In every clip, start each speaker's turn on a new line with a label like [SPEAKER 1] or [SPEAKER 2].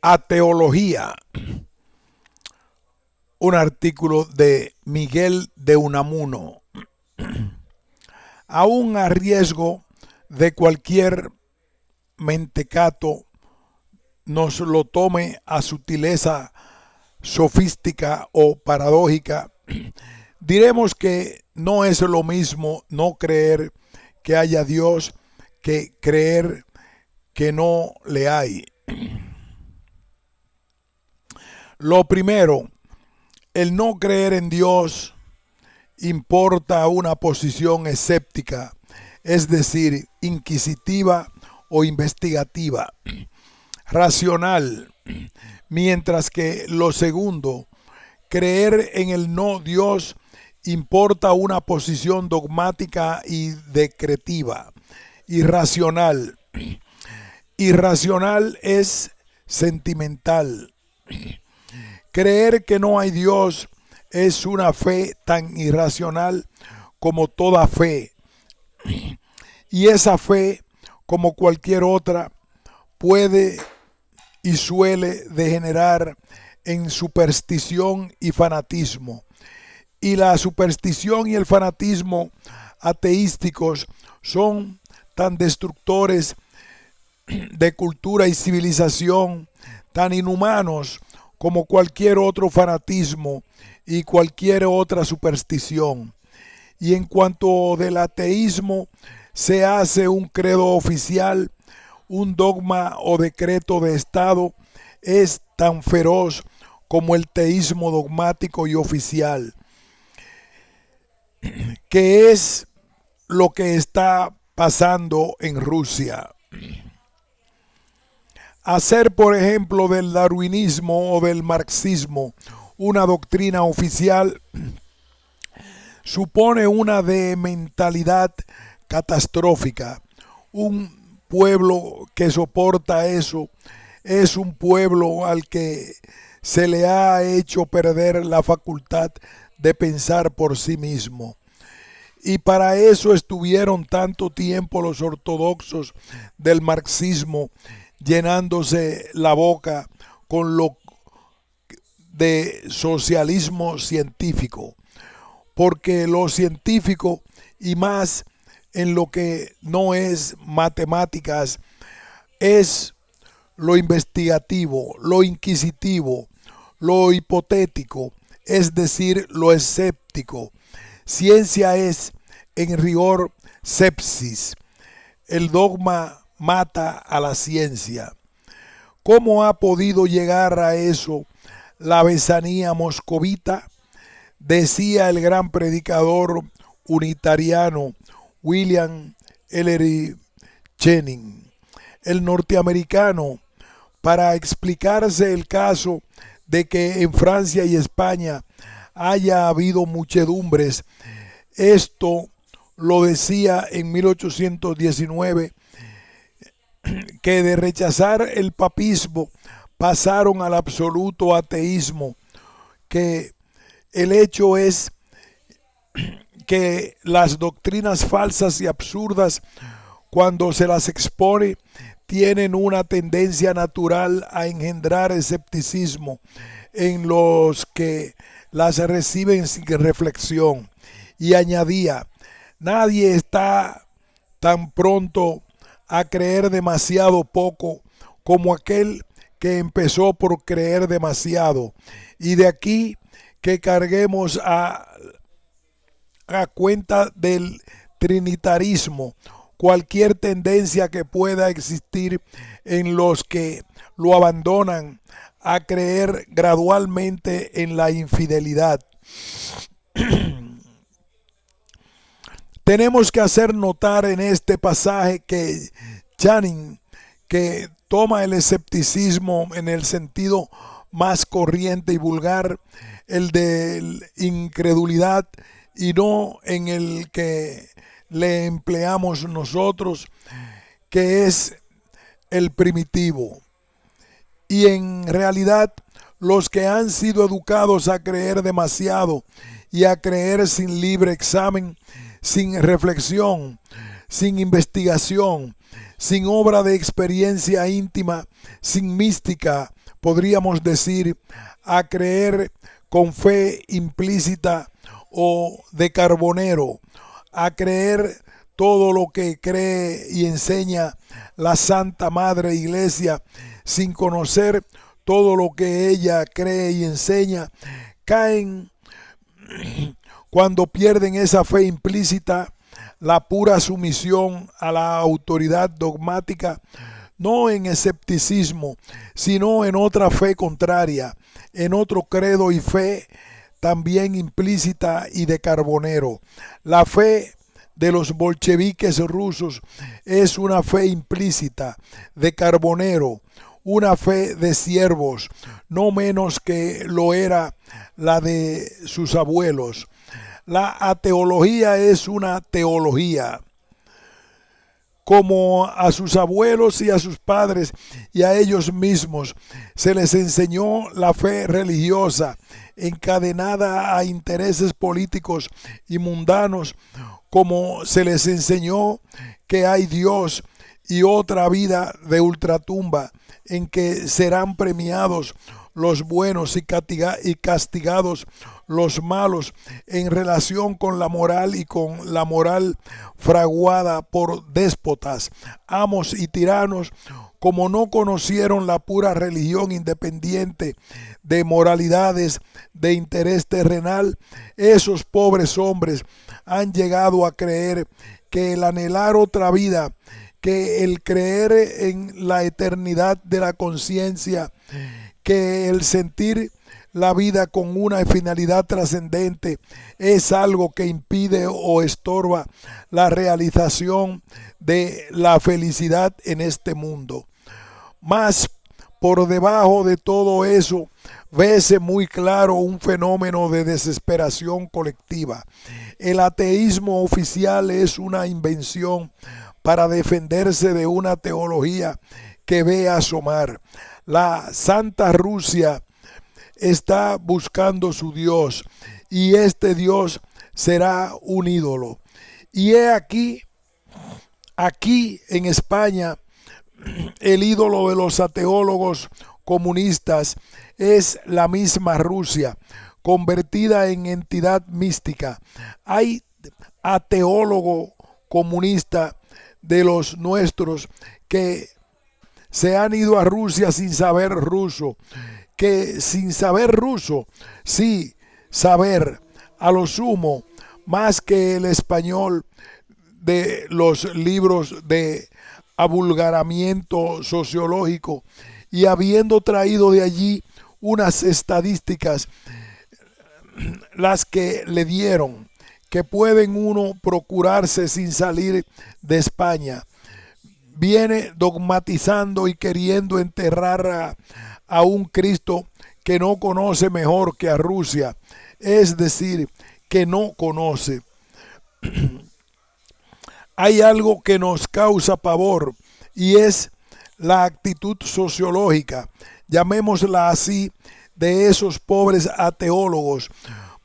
[SPEAKER 1] a teología, un artículo de Miguel de Unamuno. Aún a riesgo de cualquier mentecato nos lo tome a sutileza sofística o paradójica, diremos que no es lo mismo no creer que haya Dios que creer que no le hay. Lo primero, el no creer en Dios importa una posición escéptica, es decir, inquisitiva o investigativa, racional, mientras que lo segundo, creer en el no Dios, importa una posición dogmática y decretiva, irracional. Irracional es sentimental. Creer que no hay Dios es una fe tan irracional como toda fe. Y esa fe, como cualquier otra, puede y suele degenerar en superstición y fanatismo. Y la superstición y el fanatismo ateísticos son tan destructores de cultura y civilización, tan inhumanos como cualquier otro fanatismo y cualquier otra superstición. Y en cuanto del ateísmo se hace un credo oficial, un dogma o decreto de Estado, es tan feroz como el teísmo dogmático y oficial, que es lo que está pasando en Rusia. Hacer, por ejemplo, del darwinismo o del marxismo una doctrina oficial supone una de mentalidad catastrófica. Un pueblo que soporta eso es un pueblo al que se le ha hecho perder la facultad de pensar por sí mismo. Y para eso estuvieron tanto tiempo los ortodoxos del marxismo llenándose la boca con lo de socialismo científico, porque lo científico, y más en lo que no es matemáticas, es lo investigativo, lo inquisitivo, lo hipotético, es decir, lo escéptico. Ciencia es, en rigor, sepsis. El dogma mata a la ciencia. ¿Cómo ha podido llegar a eso la besanía moscovita? Decía el gran predicador unitariano William Ellery Channing, el norteamericano, para explicarse el caso de que en Francia y España haya habido muchedumbres. Esto lo decía en 1819, que de rechazar el papismo pasaron al absoluto ateísmo, que el hecho es que las doctrinas falsas y absurdas, cuando se las expone, tienen una tendencia natural a engendrar escepticismo en los que las reciben sin reflexión. Y añadía, nadie está tan pronto a creer demasiado poco como aquel que empezó por creer demasiado. Y de aquí que carguemos a cuenta del trinitarismo cualquier tendencia que pueda existir en los que lo abandonan a creer gradualmente en la infidelidad. Tenemos que hacer notar en este pasaje que Channing, que toma el escepticismo en el sentido más corriente y vulgar, el de incredulidad, y no en el que le empleamos nosotros, que es el primitivo. Y en realidad, los que han sido educados a creer demasiado y a creer sin libre examen, sin reflexión, sin investigación, sin obra de experiencia íntima, sin mística, podríamos decir, a creer con fe implícita o de carbonero, a creer todo lo que cree y enseña la Santa Madre Iglesia sin conocer todo lo que ella cree y enseña, caen cuando pierden esa fe implícita, la pura sumisión a la autoridad dogmática, no en escepticismo, sino en otra fe contraria, en otro credo y fe también implícita y de carbonero. La fe de los bolcheviques rusos es una fe implícita, de carbonero, una fe de siervos, no menos que lo era la de sus abuelos. La ateología es una teología. Como a sus abuelos y a sus padres y a ellos mismos se les enseñó la fe religiosa encadenada a intereses políticos y mundanos, como se les enseñó que hay Dios y otra vida de ultratumba en que serán premiados los buenos y castigados los malos en relación con la moral y con la moral fraguada por déspotas, amos y tiranos, como no conocieron la pura religión independiente de moralidades de interés terrenal, esos pobres hombres han llegado a creer que el anhelar otra vida, que el creer en la eternidad de la conciencia, que el sentir la vida con una finalidad trascendente es algo que impide o estorba la realización de la felicidad en este mundo. Mas por debajo de todo eso, vese muy claro un fenómeno de desesperación colectiva. El ateísmo oficial es una invención para defenderse de una teología que ve asomar. La Santa Rusia está buscando su Dios y este Dios será un ídolo. Y he aquí en España, el ídolo de los ateólogos comunistas es la misma Rusia, convertida en entidad mística. Hay ateólogo comunista de los nuestros que se han ido a Rusia sin saber ruso, que sin saber ruso, sí saber a lo sumo más que el español de los libros de abulgaramiento sociológico, y habiendo traído de allí unas estadísticas, las que le dieron, que pueden uno procurarse sin salir de España, viene dogmatizando y queriendo enterrar a un Cristo que no conoce mejor que a Rusia, es decir, que no conoce. Hay algo que nos causa pavor y es la actitud sociológica, llamémosla así, de esos pobres ateólogos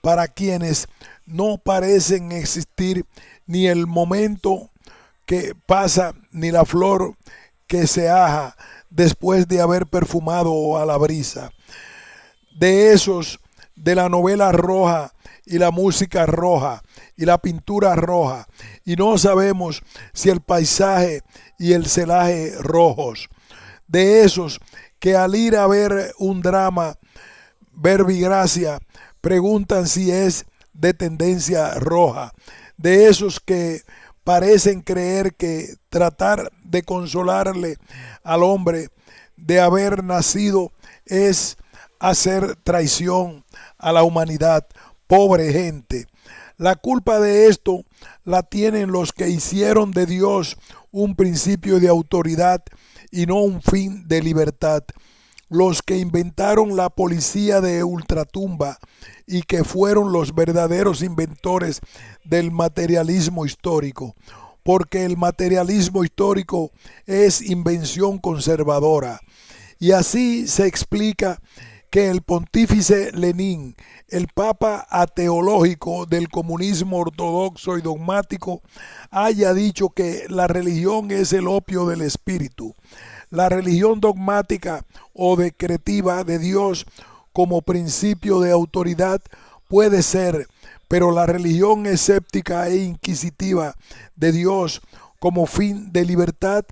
[SPEAKER 1] para quienes no parecen existir ni el momento que pasa ni la flor que se aja después de haber perfumado a la brisa. De esos de la novela roja y la música roja y la pintura roja, y no sabemos si el paisaje y el celaje rojos. De esos que al ir a ver un drama, Verbigracia, preguntan si es de tendencia roja. De esos que parecen creer que tratar de consolarle al hombre de haber nacido es hacer traición a la humanidad. Pobre gente. La culpa de esto la tienen los que hicieron de Dios un principio de autoridad y no un fin de libertad. Los que inventaron la policía de ultratumba y que fueron los verdaderos inventores del materialismo histórico, porque el materialismo histórico es invención conservadora. Y así se explica que el pontífice Lenin, el papa ateológico del comunismo ortodoxo y dogmático, haya dicho que la religión es el opio del espíritu. La religión dogmática o decretiva de Dios como principio de autoridad puede ser, pero la religión escéptica e inquisitiva de Dios como fin de libertad,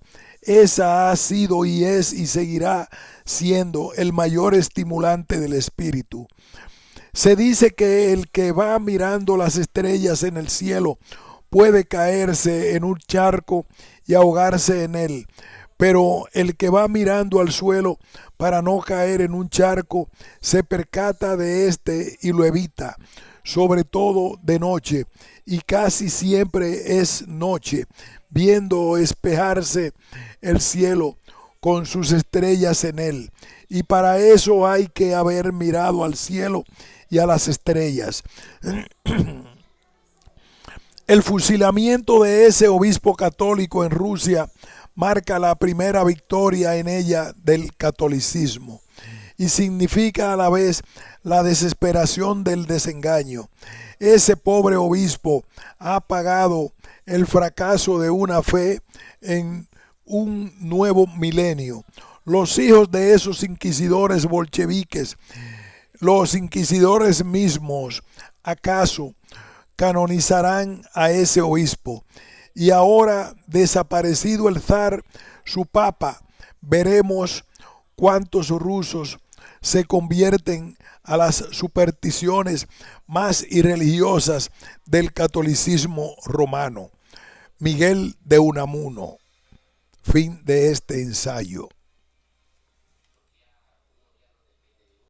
[SPEAKER 1] esa ha sido y es y seguirá siendo el mayor estimulante del espíritu. Se dice que el que va mirando las estrellas en el cielo puede caerse en un charco y ahogarse en él, pero el que va mirando al suelo para no caer en un charco se percata de éste y lo evita, sobre todo de noche, y casi siempre es noche, viendo espejarse el cielo con sus estrellas en él. Y para eso hay que haber mirado al cielo y a las estrellas. El fusilamiento de ese obispo católico en Rusia marca la primera victoria en ella del catolicismo y significa a la vez la desesperación del desengaño. Ese pobre obispo ha pagado el fracaso de una fe en un nuevo milenio. Los hijos de esos inquisidores bolcheviques, los inquisidores mismos, ¿acaso canonizarán a ese obispo? Y ahora, desaparecido el zar, su papa, veremos cuántos rusos se convierten a las supersticiones más irreligiosas del catolicismo romano. Miguel de Unamuno. Fin de este ensayo.